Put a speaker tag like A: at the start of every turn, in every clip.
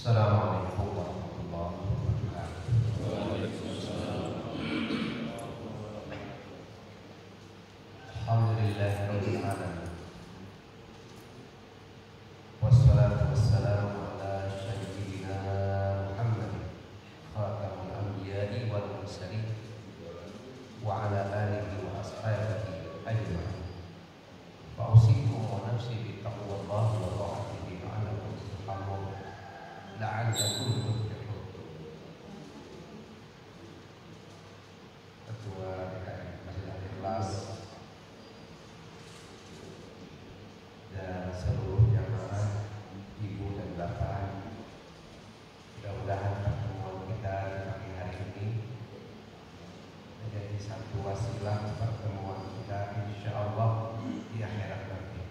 A: Assalamualaikum warahmatullahi wabarakatuh. Alhamdulillahirabbil alamin. Wassalatu wassalamu ala sayyidina Muhammad khatamul anbiya'i wal mursalin wa ala alihi wa ashabihi ajma'in. Wa usikum wa nafsi bi taqwallahi wa ta'atihi la'allakum turhamun la'allakum tuflihun. Ketua DKM Masjid Al-Ikhlas dan seluruh jamaah ibu dan bapak, mudah-mudahan pertemuan kita di pagi hari ini menjadi satu wasilah pertemuan kita insyaallah di akhirat nanti.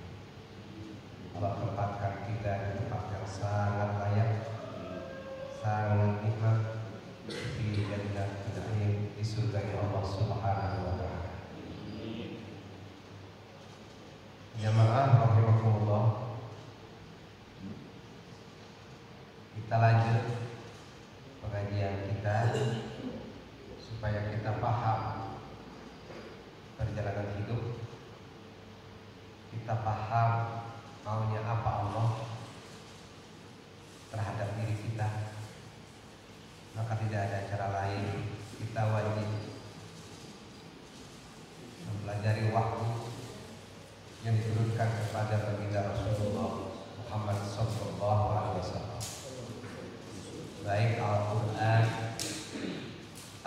A: Allah tempatkan kita di tempat yang sangat layak, sangat nikmat di Jannatul Na'im, di surga Allah Subhanahu wa taala. Jamaah rahimakumullah, kita lanjut pengajian kita supaya kita paham perjalanan hidup, kita paham maunya apa Allah terhadap diri kita. Maka tidak ada cara lain, kita wajib mempelajari wahyu yang diturunkan kepada baginda Rasulullah Muhammad sallallahu alaihi wasallam, baik Al-Quran,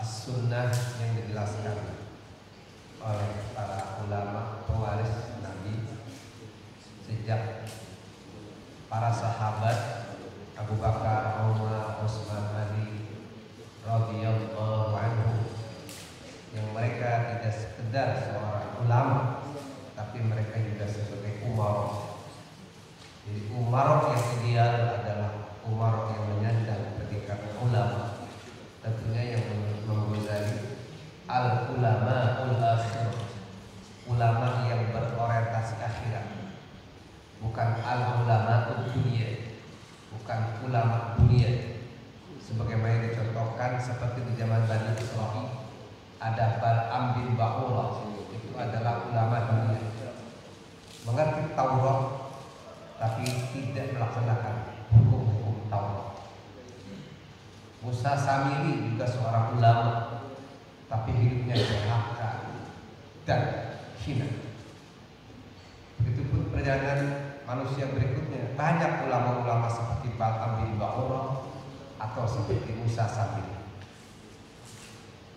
A: As-Sunnah yang dijelaskan oleh para ulama pewaris Nabi sejak para sahabat Abu Bakar, Umar, Utsman, Ali radhiyallahu anhu, yang mereka tidak sekedar seorang ulama, tapi mereka juga sebagai umarok. Jadi umarok yang ideal adalah umarok yang menyandang predikat ulama, tentunya yang mengguzari al-ulama ul-akhir, ulama yang berorientasi akhirat, bukan al-ulama dunia, bukan ulama dunia sebagaimana dicontohkan seperti di zaman Bani Israil. Ada Bal'am bin Ba'urah, itu adalah ulama dunia, mengerti Taurat tapi tidak melaksanakan hukum-hukum Taurat. Musa Samiri juga seorang ulama, tapi hidupnya durhaka dan hina. Begitupun perjalanan manusia berikutnya, banyak ulama-ulama seperti Bal'am bin Ba'urah atau seperti Musa Samiri.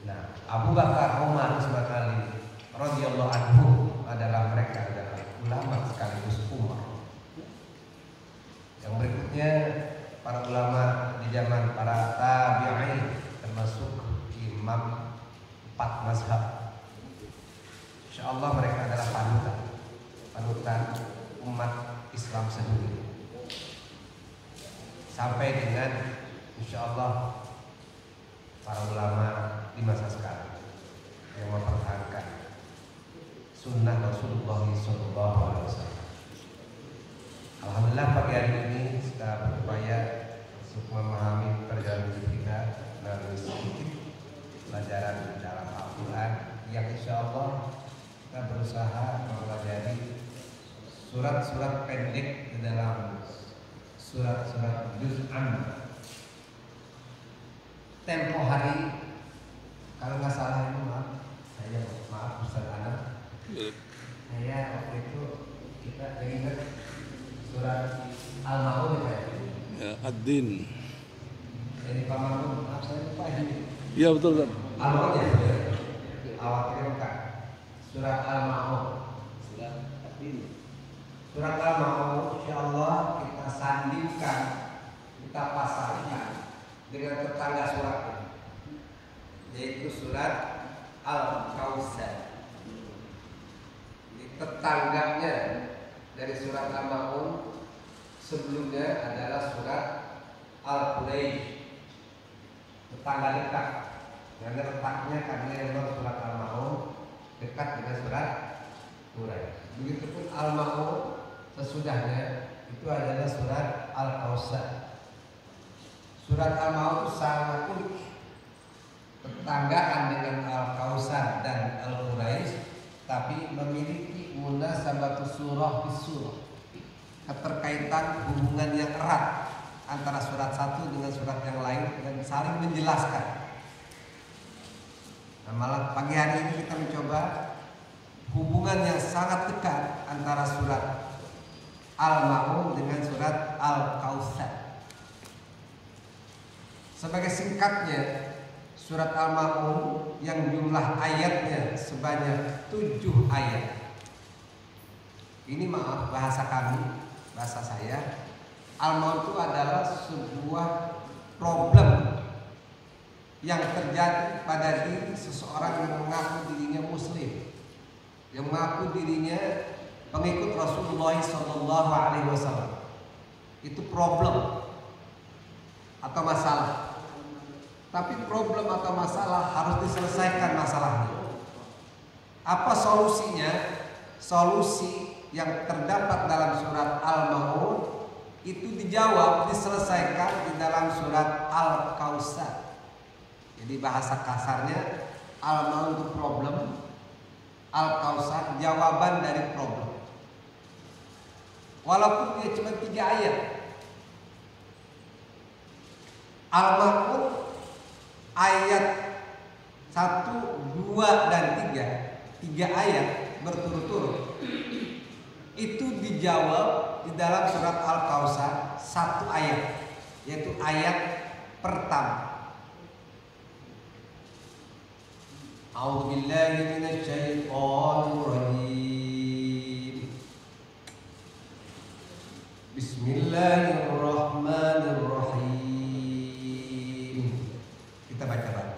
A: Nah, Abu Bakar, Umar, Utsman, Ali radhiyallahu anhu adalah ulama sekaligus umar. Yang berikutnya para ulama di zaman para tabi'in, termasuk imam 4 mazhab. Insyaallah mereka adalah panutan umat Islam sedunia, sampai dengan insyaallah para ulama di masa sekarang yang mempertahankan sunnah Rasulullah SAW. Alhamdulillah pagi hari ini kita berupaya untuk memahami perjalanan hidup kita melalui sedikit pelajaran dalam Al-Quran, yang insyaallah kita berusaha mempelajari surat-surat pendek di dalam surat-surat juz'an. Tempo hari, kalau nggak salah itu maaf Ustaz Anak, saya waktu itu kita ingat surat Al-Maun ya, Ad-Din. Jadi Pak Mamun, maaf saya lupa ini. Iya betul kan. Al-Maun ya, awalnya bukan. Surat Al-Maun, surat Ad-Din. Surat Al-Maun, insyaallah kita sandingkan, kita pasangkan dengan tetangga suratnya, yaitu surat Al-Kautsar. Tetangganya dari surat Al-Maun sebelumnya adalah surat Al-Quraisy, tetangga dekat. Karena letaknya karena memang surat Al-Maun dekat dengan surat Quraisy. Begitupun Al-Maun sesudahnya itu adalah surat Al-Kautsar. Surat Al-Maun itu sangat unik, tetanggaan dengan Al-Kautsar dan Al-Quraisy, tapi memiliki munasabatus surah bis surah, keterkaitan hubungan yang erat antara surat satu dengan surat yang lain dan saling menjelaskan. Nah, malam pagi hari ini kita mencoba hubungan yang sangat dekat antara surat Al-Maun dengan surat Al-Kautsar. Sebagai singkatnya, surat Al-Maun yang jumlah ayatnya sebanyak 7 ayat. Ini maaf bahasa kami, bahasa saya. Al-Maun itu adalah sebuah problem yang terjadi pada diri seseorang yang mengaku dirinya Muslim, yang mengaku dirinya pengikut Rasulullah SAW. Itu problem atau masalah. Tapi problem atau masalah harus diselesaikan masalahnya. Apa solusinya? Solusi yang terdapat dalam surat Al-Maun itu dijawab, diselesaikan di dalam surat Al-Kautsar. Jadi bahasa kasarnya Al-Maun itu problem, Al-Kautsar jawaban dari problem. Walaupun dia cuma 3 ayat. Al-Maun ayat 1, 2, dan 3 ayat berturut-turut itu dijawab di dalam surat Al-Kautsar 1 ayat, yaitu ayat pertama. A'udzubillahi minasyaitonirrajim. Bismillahirrahmanirrahim. Kita baca bareng.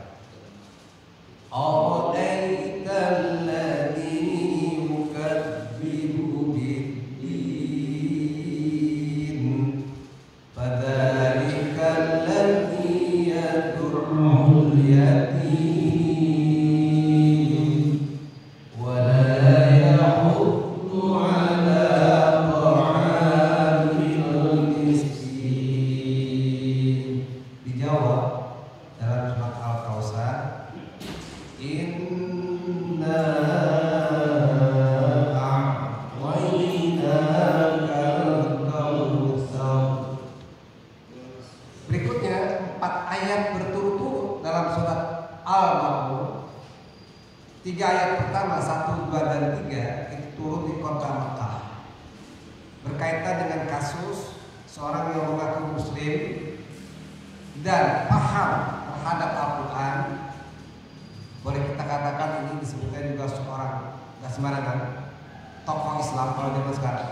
A: Ara'aital ladzi yukadzibu bid-din fadzalikal ladzi yad'ul yatim wa la yahuddu 'ala ta'amil miskin. Dijawab dalam surat Al-Kautsar, inna a'tainakal kautsar. Berikutnya 4 ayat berturut-turut dalam surat Al-Maun. 3 ayat pertama 1, 2, dan 3 itu turun di kota Mekah, berkaitan dengan kasus seorang yang mengaku Muslim dan paham terhadap Al-Quran. Boleh kita katakan ini disebutkan juga seorang, gak sembarangan, tokoh Islam kalau zaman sekarang,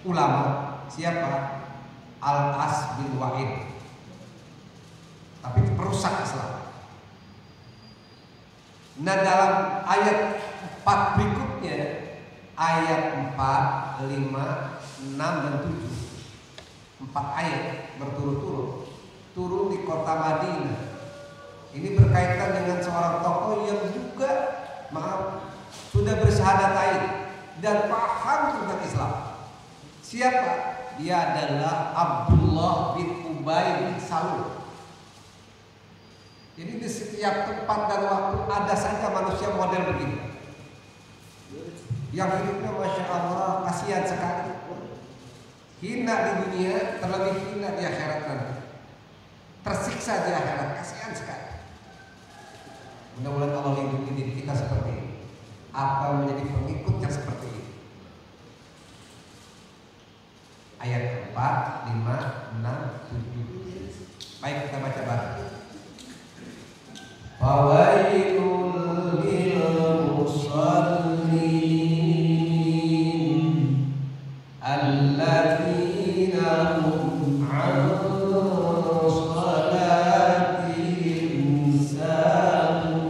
A: ulama. Siapa? Al-As bin Wa'id. Tapi perusak Islam. Nah, dalam ayat 4 berikutnya, ayat 4, 5, 6, dan 7, 4 ayat berturut-turut turun di kota Madinah. Ini berkaitan dengan seorang tokoh yang juga sudah bersyahadatain dan paham tentang Islam. Siapa? Dia adalah Abdullah bin Ubay bin Salul. Jadi di setiap tempat dan waktu ada saja manusia model begini, yang hidupnya Masya Allah kasihan sekali, hina di dunia, terlebih hina di akhirat nanti, tersiksa di akhirat, kasihan sekali. Mudah-mudahan Allah lindungi diri kita seperti ini, apa menjadi pengikut yang seperti ini. Ayat 4, 5, 6, 7. Baik, kita baca bareng. Fawailul lil musallin alladzina hum 'an salatihim sahun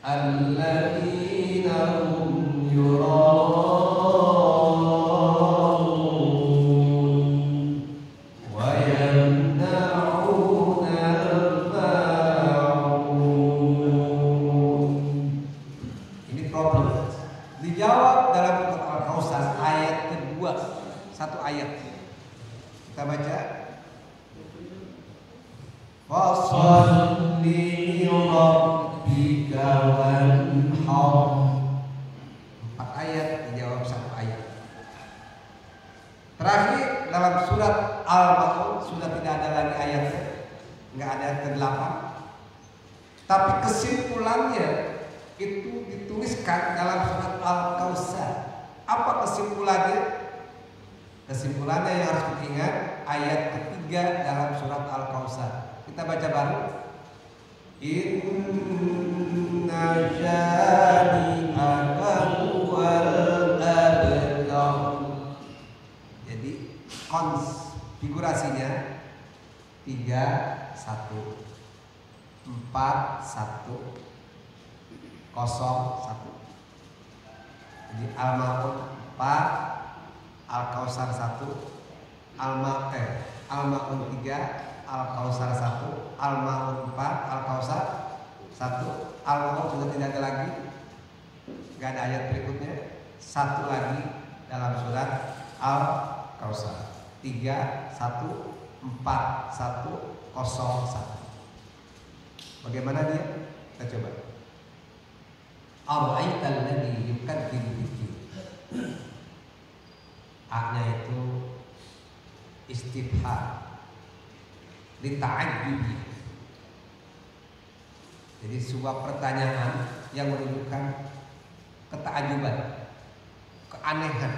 A: alladzina hum yura'un wa yamna'una al-ma'un. Fasalli rabbika wanhar. 4 ayat dijawab 1 ayat. Terakhir dalam surat Al-Baqarah sudah tidak ada lagi ayatnya, nggak ada ke-8. Tapi kesimpulannya itu dituliskan dalam surat Al-Kautsar. Apa kesimpulannya? Kesimpulannya yang harus kita ingat ayat ketiga dalam surat Al-Kautsar. Kita baca bareng. Inna jani'aka huwal abtar. Jadi konfigurasinya 3 1 4 1 0 1. Jadi Al-Maun 4, Al-Kautsar 1, Al-Maun 3, Al-Kautsar 1, Al-Maun 4, Al-Kautsar 1. Al-Maun sudah tidak ada lagi, nggak ada ayat berikutnya. 1 lagi dalam surat Al-Kautsar. 3 1 4 1 0 1. Bagaimana dia? Kita coba. Ara'aital ladzi yukadzibu bid-din. A-nya itu istifham lita'ajjubi. Jadi sebuah pertanyaan yang menunjukkan ketakjuban, keanehan,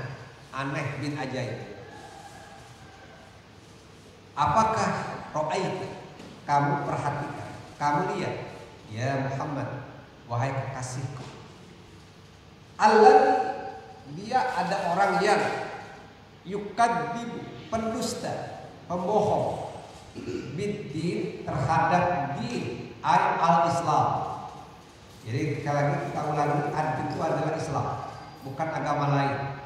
A: aneh bin ajaib. Apakah ra'aita, kamu perhatikan, kamu lihat, ya Muhammad, wahai kekasihku, Allah, dia ada orang yang yukadzibu, pendusta, pembohong, bid-din, terhadap din al-Islam. Jadi sekali lagi kita ulangi, ad itu adalah Islam, bukan agama lain.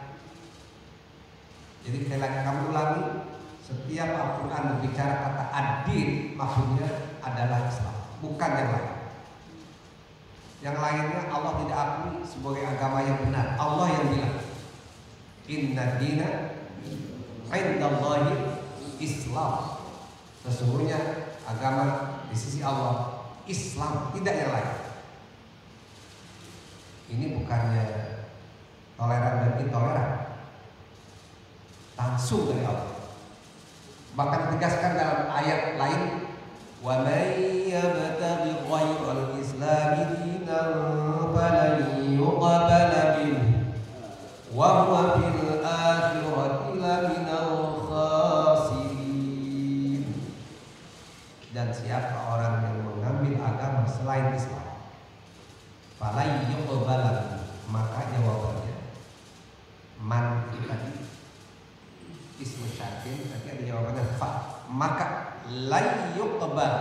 A: Jadi sekali lagi kamu ulangi, setiap Al-Quran berbicara kata ad-din, maksudnya adalah Islam, bukan yang lain. Yang lainnya Allah tidak akui sebagai agama yang benar. Allah yang bilang, inna dina indallahi Islam. Sesungguhnya agama di sisi Allah Islam, tidak yang lain. Ini bukannya toleran dan intoleran, langsung dari Allah. Bahkan ditegaskan dalam ayat lain, wa may yabtaghi ghayral islami dinan falan yuqbala minhu wa huwa fil akhirati laminal khasirin. Dan siapa orang yang mengambil agama selain Islam, falan yuqbala minhu, maka jawabannya man tadi ismu syartin, tadi ada jawabannya fa, maka la yuqbal,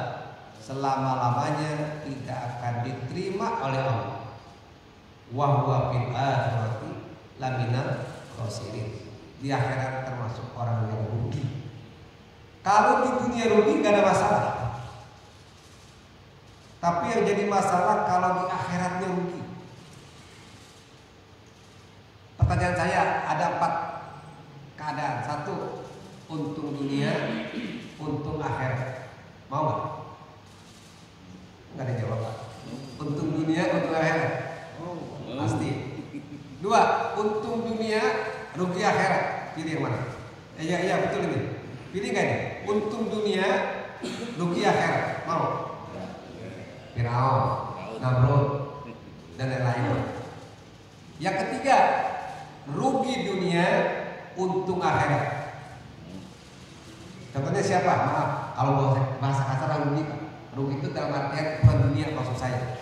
A: selama-lamanya tidak akan diterima oleh Allah. Wa huwa fil akhirati laminal khasirin, di akhirat termasuk orang yang rugi. Kalau di dunia rugi gak ada masalah, tapi yang jadi masalah kalau di akhiratnya rugi. Pertanyaan saya, ada 4 keadaan. 1, untung dunia, untung akhirat. Mau gak? Gak ada jawaban. Untung dunia, untung akhirat. Pasti. 2, untung dunia, rugi akhirat. Pilih yang mana? Iya betul ini. Pilih gak ini? Untung dunia, rugi akhirat. Mau? Firaun, Namrud, dan lain-lain. Yang ketiga, rugi dunia, untung akhirat. Contohnya siapa? Maaf, kalau bahasa kasar rugi itu dalam artian bukan dunia maksud saya.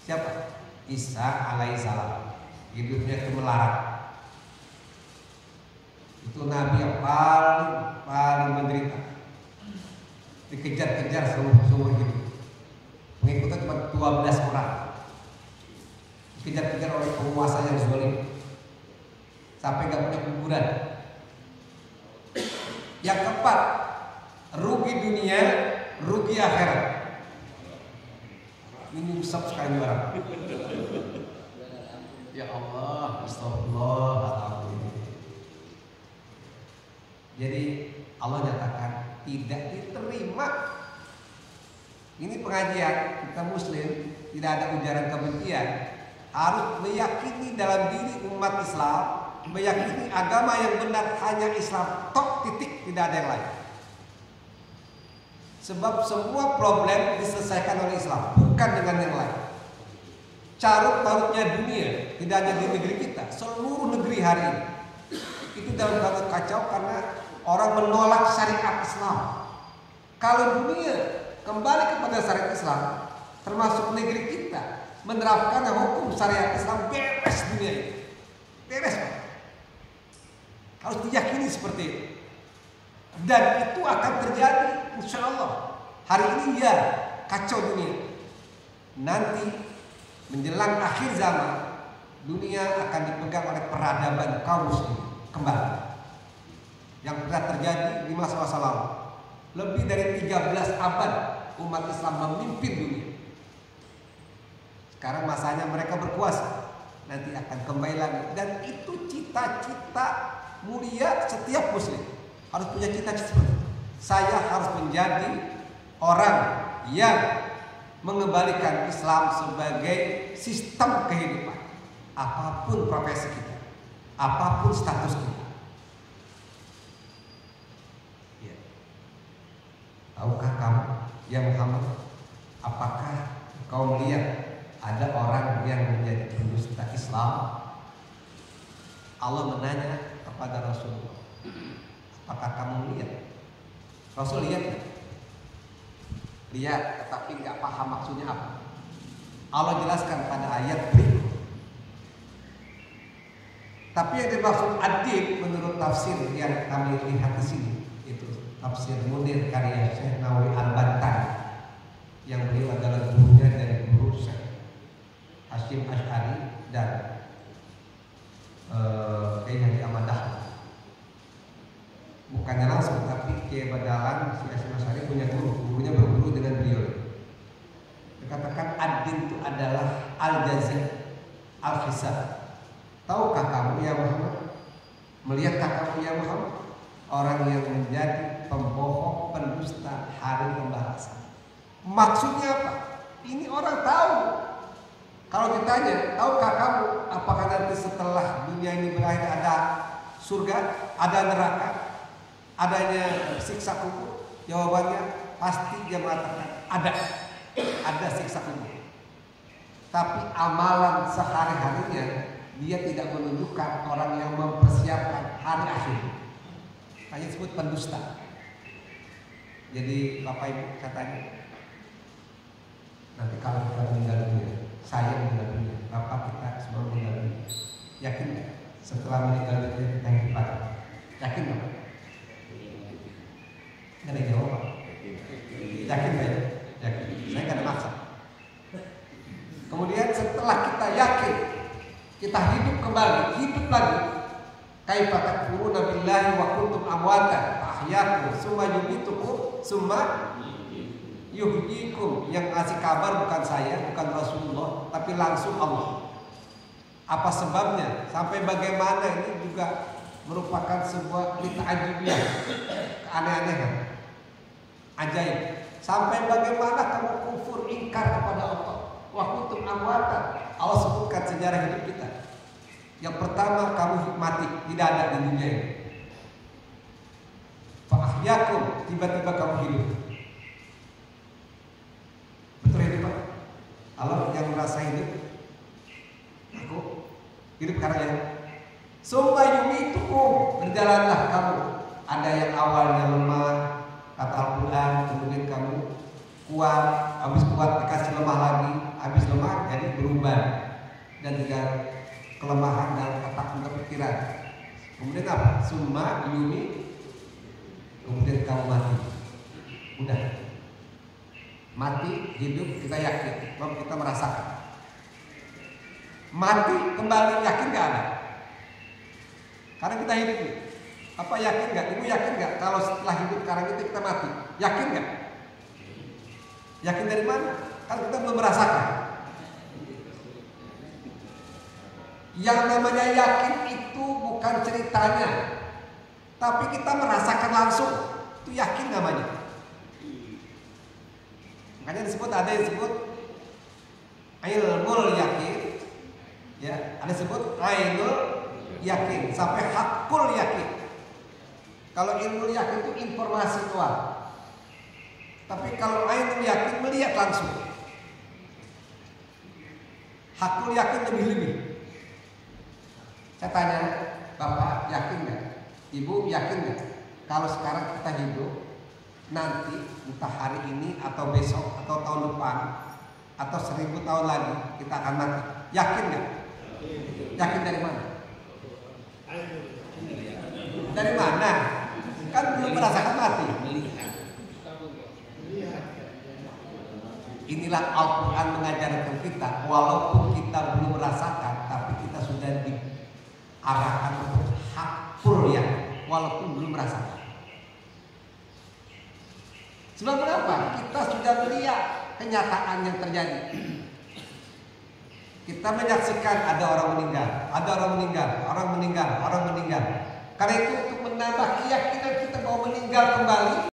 A: Siapa? Isa alaihissalam, hidupnya itu melarat. Itu nabi yang paling menderita, dikejar-kejar seumur hidup. Pengikutnya cuma 12 orang, dikejar-kejar oleh penguasa yang zalim sampai gak punya kuburan. Yang keempat, rugi dunia, rugi akhirat. Ini subscribe orang. Ya Allah, astagfirullahaladzim. Jadi Allah nyatakan tidak diterima Ini pengajian kita Muslim, tidak ada ujaran kebencian, harus meyakini dalam diri umat Islam, meyakini agama yang benar hanya Islam, tok titik, tidak ada yang lain. Sebab semua problem diselesaikan oleh Islam, bukan dengan yang lain. Carut marutnya dunia, tidak hanya di negeri kita, seluruh negeri hari ini itu dalam keadaan kacau karena orang menolak syariat Islam. Kalau dunia kembali kepada syariat Islam, termasuk negeri kita menerapkan hukum syariat Islam, beres dunia ini, beres Pak. Harus diyakini seperti itu, dan itu akan terjadi insya Allah. Hari ini ya kacau dunia, nanti menjelang akhir zaman dunia akan dipegang oleh peradaban kaum muslimin kembali yang pernah terjadi di masa-masa lalu. Lebih dari 13 abad umat Islam memimpin dunia. Sekarang masanya mereka berkuasa, nanti akan kembali lagi. Dan itu cita-cita mulia setiap muslim, harus punya cita-cita seperti itu. Saya harus menjadi orang yang mengembalikan Islam sebagai sistem kehidupan, apapun profesi kita, apapun status kita. Ya. Tahukah kamu, ya Muhammad, apakah kau melihat ada orang yang menjadi pendusta Islam? Allah menanya kepada Rasulullah, apakah kamu lihat? Rasul lihat? Lihat, tetapi nggak paham maksudnya apa. Allah jelaskan pada ayat berikut. Tapi yang dimaksud adil menurut tafsir yang kami lihat di sini itu tafsir Munir karya Syekh Nawawi Al-Bantan, yang beliau adalah gurunya dari guru Syekh Hasyim Asy'ari dan Kiai Haji Ahmad Dahlan. Bukannya langsung, tapi Kiai Badalan si Hasyim Asy'ari punya gurunya berguru dengan beliau. Dikatakan adil itu adalah al-jaza' al-hisab. Tahukah kamu ya Muhammad? Melihatkah kamu ya Muhammad? Orang yang menjadi pembohong, pendusta hari pembalasan. Maksudnya apa? Ini orang tahu. Kalau ditanya, tahukah kamu apakah nanti setelah dunia ini berakhir ada surga, ada neraka, adanya siksa kubur? Jawabannya pasti dia mengatakan ada siksa kubur. Tapi amalan sehari-harinya dia tidak menunjukkan orang yang mempersiapkan hari akhir. Hanya disebut pendusta. Jadi Bapak Ibu katanya, nanti kalau kita meninggal dunia, saya meninggal dunia, Bapak kita semua meninggal dunia, yakin nggak? Setelah meninggal dunia kita hidup, yakin nggak? Nggak ada jawaban. Yakin nggak? Yakin. Saya nggak ada maksa. Kemudian setelah kita yakin, kita hidup kembali, hidup lagi. Kaifa takfuruna billahi wa kuntum amwatan fa ahyaakum summa yumitukum summa yuhyikum. Yang ngasih kabar bukan saya, bukan Rasulullah, tapi langsung Allah. Apa sebabnya? Sampai bagaimana ini juga merupakan sebuah lita'ajibiyah, keanehan, ajaib. Sampai bagaimana kamu kufur, ingkar kepada Allah. Wa kuntum amwatan. Allah sebutkan sejarah hidup kita. Yang pertama, kamu mati, tidak ada di dunia ini. Fa ahyaakum, tiba-tiba kamu hidup. Betul hidup Pak? Allah yang merasa hidup, aku hidup karena yang summa yumitukum, berjalanlah kamu. Ada yang awalnya lemah, kata Al-Quran, kemudian kamu kuat, habis kuat dikasih lemah lagi, habis lemah jadi berubah dan tidak kelemahan dalam otak dan pikiran. Kemudian apa? Summa yumi, kemudian kamu mati. Udah mati, hidup, kita yakin, bahwa kita merasakan. Mati kembali, yakin gak ada? Karena kita hidup nih. Apa yakin gak? Ibu yakin gak kalau setelah hidup sekarang itu kita mati? Yakin gak? Yakin dari mana? Kan kita belum merasakan. Yang namanya yakin itu bukan ceritanya, tapi kita merasakan langsung. Itu yakin namanya. Makanya ada yang disebut ilmul yakin, ya, ada disebut ainul yakin sampai hakul yakin. Kalau ilmu yakin itu informasi doang. Tapi kalau ainul yakin melihat langsung. Hakul yakin lebih-lebih. Saya tanya, Bapak yakin nggak? Ibu yakin nggak? Kalau sekarang kita hidup, nanti entah hari ini atau besok atau tahun depan atau 1000 tahun lagi kita akan mati. Yakin nggak? Yakin dari mana? Dari mana? Kan belum merasakan mati. Inilah Al-Quran mengajarkan kita, walaupun kita belum merasakan, tapi kita sudah diarahkan untuk hakul ya, walaupun belum merasakan. Sebab kenapa? Kita sudah melihat kenyataan yang terjadi. Kita menyaksikan ada orang meninggal, orang meninggal. Karena itu untuk menambah keyakinan kita bahwa meninggal kembali,